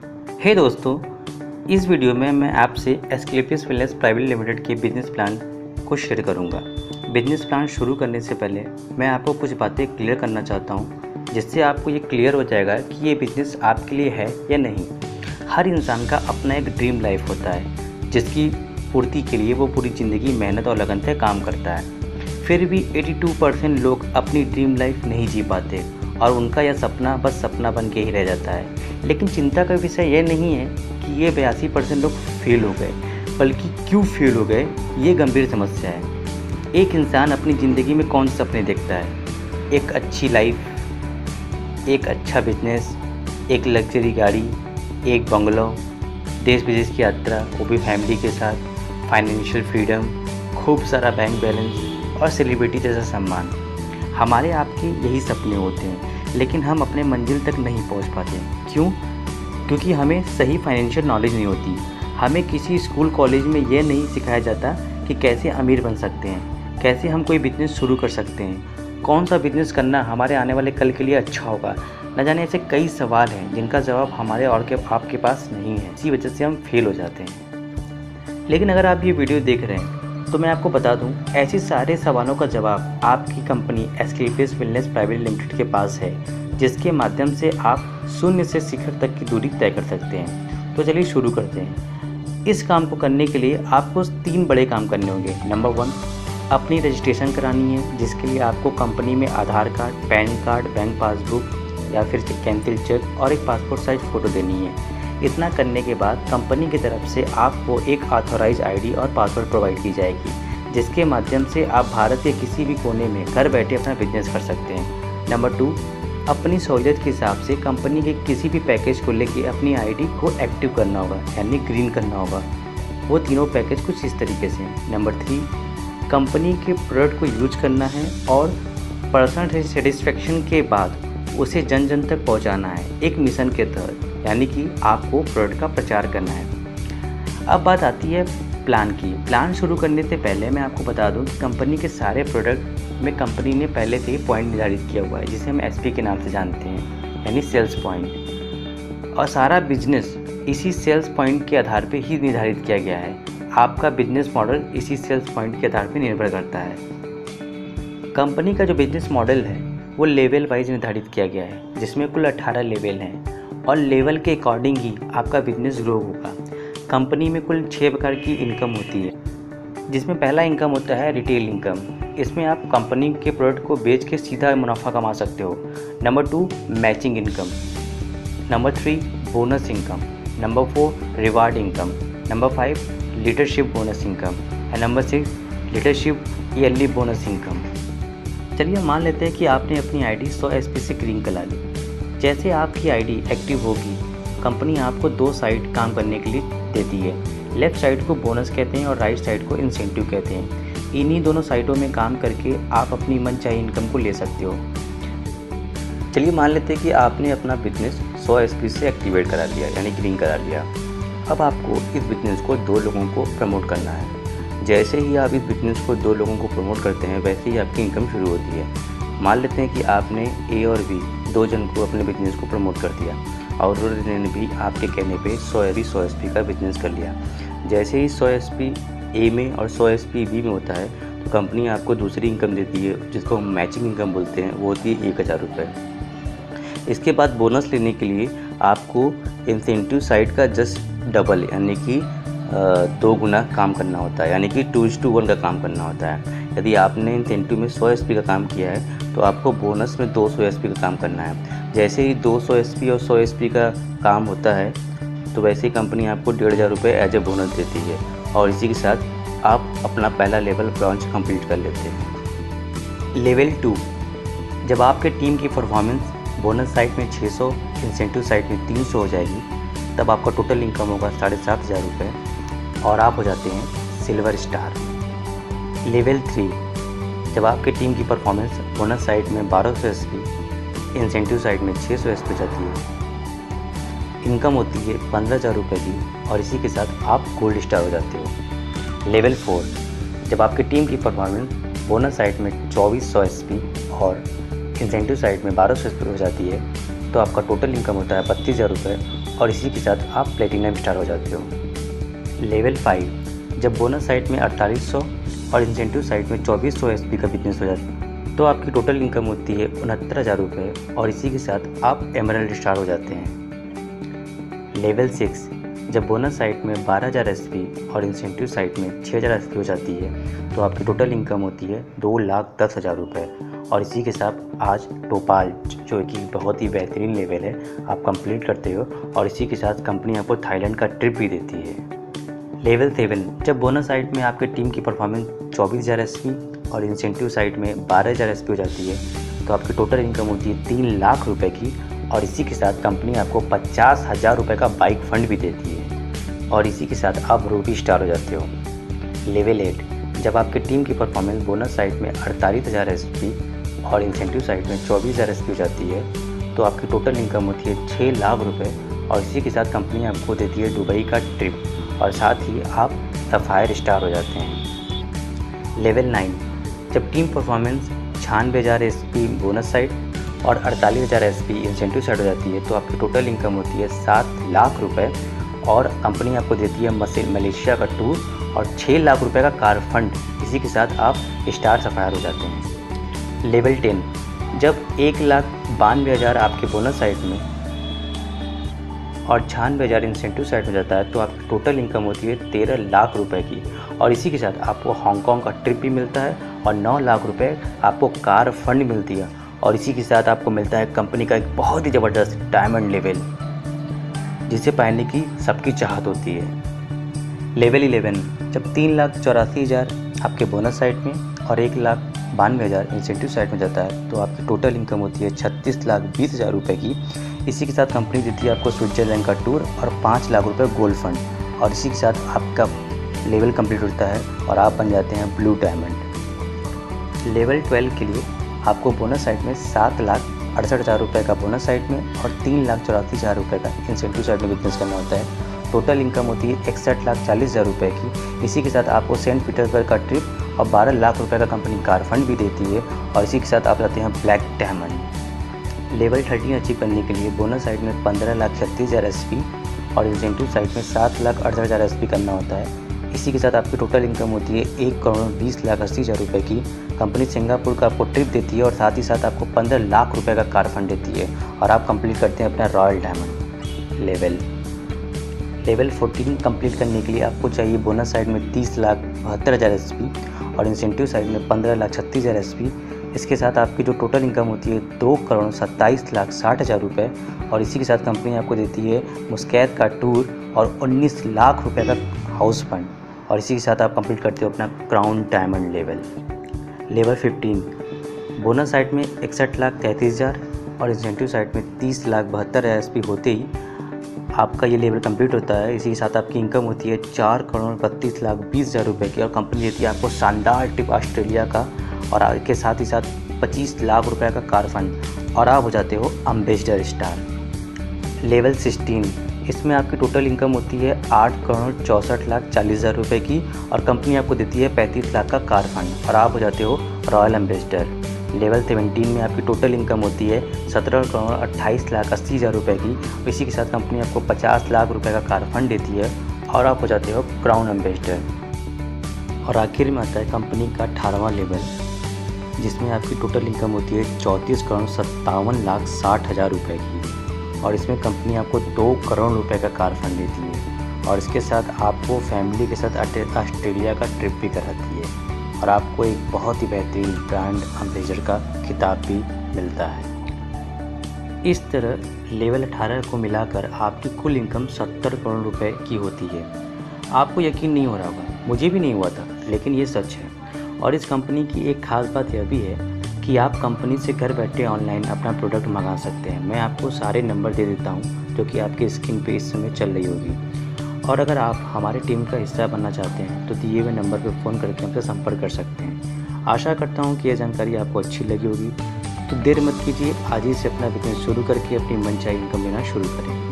हे दोस्तों, इस वीडियो में मैं आपसे एस्क्लेपियस वेलनेस प्राइवेट लिमिटेड के बिजनेस प्लान को शेयर करूंगा। बिजनेस प्लान शुरू करने से पहले मैं आपको कुछ बातें क्लियर करना चाहता हूं, जिससे आपको ये क्लियर हो जाएगा कि ये बिज़नेस आपके लिए है या नहीं। हर इंसान का अपना एक ड्रीम लाइफ होता है, जिसकी पूर्ति के लिए वो पूरी ज़िंदगी मेहनत और लगन से काम करता है। फिर भी 82% लोग अपनी ड्रीम लाइफ नहीं जी पाते और उनका यह सपना बस सपना बन के ही रह जाता है। लेकिन चिंता का विषय यह नहीं है कि ये 82% लोग फेल हो गए, बल्कि क्यों फेल हो गए ये गंभीर समस्या है। एक इंसान अपनी ज़िंदगी में कौन से सपने देखता है? एक अच्छी लाइफ, एक अच्छा बिजनेस, एक लग्जरी गाड़ी, एक बंगलो, देश विदेश की यात्रा, वो भी फैमिली के साथ, फाइनेंशियल फ्रीडम, खूब सारा बैंक बैलेंस और सेलिब्रिटी जैसा सम्मान। हमारे आपके यही सपने होते हैं, लेकिन हम अपने मंजिल तक नहीं पहुंच पाते। क्यों? क्योंकि हमें सही फाइनेंशियल नॉलेज नहीं होती। हमें किसी स्कूल कॉलेज में यह नहीं सिखाया जाता कि कैसे अमीर बन सकते हैं, कैसे हम कोई बिजनेस शुरू कर सकते हैं, कौन सा बिजनेस करना हमारे आने वाले कल के लिए अच्छा होगा। न जाने ऐसे कई सवाल हैं जिनका जवाब हमारे और आपके पास नहीं है। इसी वजह से हम फेल हो जाते हैं। लेकिन अगर आप ये वीडियो देख रहे हैं तो मैं आपको बता दूं, ऐसे सारे सवालों का जवाब आपकी company Asclepius wellness private limited के पास है, जिसके माध्यम से आप शून्य से शिखर तक की दूरी तय कर सकते हैं। तो चलिए शुरू करते हैं। इस काम को करने के लिए आपको 3 बड़े काम करने होंगे। नंबर 1, अपनी रजिस्ट्रेशन करानी है, जिसके लिए आपको कंपनी में Aadhaar card, PAN card, bank passbook या फिर कैंसिल चेक और एक पासपोर्ट साइज फ़ोटो देनी है। इतना करने के बाद कंपनी की तरफ से आपको एक ऑथोराइज आईडी और पासवर्ड प्रोवाइड की जाएगी, जिसके माध्यम से आप भारत के किसी भी कोने में घर बैठे अपना बिजनेस कर सकते हैं। नंबर 2, अपनी सहूलियत के हिसाब से कंपनी के किसी भी पैकेज को लेके अपनी आईडी को एक्टिव करना होगा, यानी ग्रीन करना होगा। वो तीनों पैकेज कुछ इस तरीके से। नंबर 3, कंपनी के प्रोडक्ट को यूज करना है और पर्सनल सेटिस्फेक्शन के बाद उसे जन जन तक पहुंचाना है एक मिशन के तहत, यानी कि आपको प्रोडक्ट का प्रचार करना है। अब बात आती है प्लान की। प्लान शुरू करने से पहले मैं आपको बता दूं कि कंपनी के सारे प्रोडक्ट में कंपनी ने पहले से ही पॉइंट निर्धारित किया हुआ है, जिसे हम एसपी के नाम से जानते हैं, यानी सेल्स पॉइंट। और सारा बिजनेस इसी सेल्स पॉइंट के आधार पर ही निर्धारित किया गया है। आपका बिजनेस मॉडल इसी सेल्स पॉइंट के आधार पर निर्भर करता है। कंपनी का जो बिजनेस मॉडल है वो लेवल वाइज निर्धारित किया गया है, जिसमें कुल 18 लेवल हैं और लेवल के अकॉर्डिंग ही आपका बिजनेस ग्रो होगा। कंपनी में कुल 6 प्रकार की इनकम होती है, जिसमें पहला इनकम होता है रिटेल इनकम। इसमें आप कंपनी के प्रोडक्ट को बेच के सीधा मुनाफा कमा सकते हो। Number 2, matching income. Number 3, bonus income. Number 4, reward income. Number 5, leadership bonus income. And number 6, leadership yearly bonus income. चलिए मान लेते हैं कि आपने अपनी आईडी 100 एसपी से ग्रीन करा ली। जैसे आपकी आईडी एक्टिव होगी, कंपनी आपको 2 साइड काम करने के लिए देती है। लेफ़्ट साइड को बोनस कहते हैं और राइट साइड को इंसेंटिव कहते हैं। इन्हीं दोनों साइडों में काम करके आप अपनी मनचाही इनकम को ले सकते हो। चलिए मान लेते हैं कि आपने अपना बिजनेस 100 एसपी से एक्टिवेट करा लिया, यानी ग्रीन करा लिया। अब आपको इस बिजनेस को 2 लोगों को प्रमोट करना है। जैसे ही आप इस बिजनेस को 2 लोगों को प्रमोट करते हैं, वैसे ही आपकी इनकम शुरू होती है। मान लेते हैं कि आपने ए और बी 2 जन को अपने बिजनेस को प्रमोट कर दिया और उन्होंने भी आपके कहने पे 100 एसपी का बिजनेस कर लिया। जैसे ही 100 एसपी ए में और 100 एसपी बी में होता है, तो कंपनी आपको दूसरी इनकम देती है, जिसको हम मैचिंग इनकम बोलते हैं। वो होती है 1000 रुपये। इसके बाद बोनस लेने के लिए आपको इंसेंटिव साइड का जस्ट डबल, यानी कि 2 गुना काम करना होता है, यानी कि 2:1 का काम करना होता है। यदि आपने इंसेंटिव में 100 एसपी का काम किया है, तो आपको बोनस में 200 एसपी का काम करना है। जैसे ही 200 एसपी और 100 एसपी का काम होता है, तो वैसे ही कंपनी आपको 1500 रुपये एज ए बोनस देती है और इसी के साथ आप अपना पहला लेवल ब्रांच कंप्लीट कर लेते हैं। लेवल 2, जब आपके टीम की परफॉर्मेंस बोनस साइड में 600, इंसेंटिव साइड में 300 हो जाएगी, तब आपका टोटल इनकम होगा 7500 रुपये और आप हो जाते हैं सिल्वर स्टार। लेवल 3, जब आपकी टीम की परफॉर्मेंस बोनस साइड में 1200 एसपी, इंसेंटिव साइड में 600 एसपी जाती है, इनकम होती है 15000 रुपये की और इसी के साथ आप गोल्ड स्टार हो जाते हो। लेवल 4, जब आपकी टीम की परफॉर्मेंस बोनस साइड में 2400 एसपी और इंसेंटिव साइड में 1200 एसपी हो जाती है, तो आपका टोटल इनकम होता है 32000 रुपये और इसी के साथ आप प्लेटिनम स्टार हो जाते हो। लेवल 5, जब बोनस साइट में 4800 और इंसेंटिव साइट में 2400 एसपी का बिजनेस हो जाता है तो आपकी टोटल इनकम होती है 69,000 रुपये और इसी के साथ आप एमरल्ड स्टार हो जाते हैं। लेवल 6, जब बोनस साइट में 12,000 एसपी और इंसेंटिव साइट में 6,000 एसपी हो जाती है तो आपकी टोटल इनकम होती है 2,10,000 रुपये और इसी के साथ आज टोपाल, जो कि बहुत ही बेहतरीन लेवल है, आप कंप्लीट करते हो और इसी के साथ कंपनी आपको थाईलैंड का ट्रिप भी देती है। लेवल 7, जब बोनस साइट में आपके टीम की परफॉर्मेंस 24,000 एसपी और इंसेंटिव साइट में 12,000 एसपी हो जाती है तो आपकी टोटल इनकम होती है 3 लाख रुपए की और इसी के साथ कंपनी आपको 50,000 रुपये का बाइक फंड भी देती है और इसी के साथ आप रोटी स्टार हो जाते हो। लेवल 8, जब आपकी टीम की परफॉर्मेंस बोनस साइट में 48,000 एसपी और इंसेंटिव साइट में 24,000 एसपी हो जाती है तो आपकी टोटल इनकम होती है 6 लाख रुपये और इसी के साथ कंपनी आपको देती है दुबई का ट्रिप और साथ ही आप सफ़ायर स्टार हो जाते हैं। लेवल 9, जब team performance 96,000 SP bonus site और 48,000 एसपी इंसेंटिव साइट हो जाती है तो आपकी टोटल इनकम होती है 7 लाख रुपए और कंपनी आपको देती है मलेशिया का टूर और 6 लाख रुपए का कार फंड। इसी के साथ आप स्टार सफ़ायर हो जाते हैं। लेवल 10, जब 1,92,000 आपके बोनस साइट में और 96,000 इंसेंटिव साइट हो जाता है तो आपकी टोटल इनकम होती है 13 लाख रुपए की और इसी के साथ आपको हांगकांग का ट्रिप भी मिलता है और 9 लाख रुपए आपको कार फंड मिलती है और इसी के साथ आपको मिलता है कंपनी का एक बहुत ही ज़बरदस्त डायमंड लेवल जिसे पाने की सबकी चाहत होती है। लेवल 11, जब 3,84,000 आपके बोनस साइट में और 1,92,000 इंसेंटिव साइट में जाता है तो आपकी टोटल इनकम होती है 36,20,000 रुपये की। इसी के साथ कंपनी देती है आपको स्विट्जरलैंड का टूर और 5 लाख रुपये गोल्ड फंड और इसी के साथ आपका लेवल कंप्लीट होता है और आप बन जाते हैं ब्लू डायमंड। लेवल 12 के लिए आपको बोनस साइट में 7,68,000 रुपये का बोनस साइट में और 3,84,000 रुपये का इंसेंटिव साइट में बिजनेस करना होता है। टोटल इनकम होती है 61,40,000 रुपये की। इसी के साथ आपको सेंट पीटर्सबर्ग का ट्रिप और 12 लाख रुपये का कंपनी कार फंड भी देती है और इसी के साथ आप जाते हैं ब्लैक डायमंड। लेवल 13 अचीव करने के लिए बोनस साइट में 15,36,000 एसपी और इंसेंटिव साइट में 7,68,000 एसपी करना होता है। इसी के साथ आपकी टोटल इनकम होती है 1,20,80,000 रुपये की। कंपनी सिंगापुर का आपको ट्रिप देती है और साथ ही साथ आपको 15 लाख रुपये का कार फंड देती है और आप कंप्लीट करते हैं अपना royal diamond level. Level 14 complete करने के लिए आपको चाहिए बोनस साइड में 30,72,000 एसपी और इंसेंटिव साइड में 15,36,000 एसपी। इसके साथ आपकी जो टोटल इनकम होती है 2,27,60,000 रुपये और इसी के साथ कंपनी आपको देती है मुस्कैत का टूर और 19 लाख रुपये का हाउस फंड और इसी के साथ आप कंप्लीट करते हो अपना crown diamond level. Level 15 bonus side में 61,33,000 और इंसेंटिव साइड में 30,72,000 एसपी होते ही आपका ये लेवल कंप्लीट होता है। इसी के साथ आपकी इनकम होती है 4,32,20,000 रुपये की और कंपनी देती है आपको शानदार ट्रिप ऑस्ट्रेलिया का और के साथ ही साथ 25 लाख रुपये का कार फंड और आप हो जाते हो एम्बेसडर स्टार। लेवल 16 इसमें आपकी टोटल इनकम होती है 8,64,40,000 रुपये की और कंपनी आपको देती है 35 लाख का कार फंड और आप हो जाते हो रॉयल एम्बेसडर। लेवल 17 में आपकी टोटल इनकम होती है 17,28,80,000 रुपये की। इसी के साथ कंपनी आपको 50 लाख रुपये का कार फंड देती है और आप हो जाते हो क्राउन एम्बेसडर। और आखिर में आता है कंपनी का 18वां लेवल जिसमें आपकी टोटल इनकम होती है 34,57,60,000 रुपये की और इसमें कंपनी आपको 2 करोड़ रुपए का कार फंड देती है और इसके साथ आपको फैमिली के साथ ऑस्ट्रेलिया का ट्रिप भी कराती है और आपको एक बहुत ही बेहतरीन ब्रांड एम्बेसडर का खिताब भी मिलता है। इस तरह लेवल 18 को मिलाकर आपकी कुल इनकम 70 करोड़ रुपए की होती है। आपको यकीन नहीं हो रहा होगा, मुझे भी नहीं हुआ था, लेकिन ये सच है। और इस कंपनी की एक ख़ास बात यह भी है कि आप कंपनी से घर बैठे ऑनलाइन अपना प्रोडक्ट मंगा सकते हैं। मैं आपको सारे नंबर दे देता हूँ जो कि आपकी स्क्रीन पे इस समय चल रही होगी। और अगर आप हमारी टीम का हिस्सा बनना चाहते हैं तो दिए हुए नंबर पर फ़ोन करके हमसे संपर्क कर सकते हैं। आशा करता हूँ कि यह जानकारी आपको अच्छी लगी होगी। तो देर मत कीजिए, आज ही से अपना बिजनेस शुरू करके अपनी मनचाही इनकम लेना शुरू करें।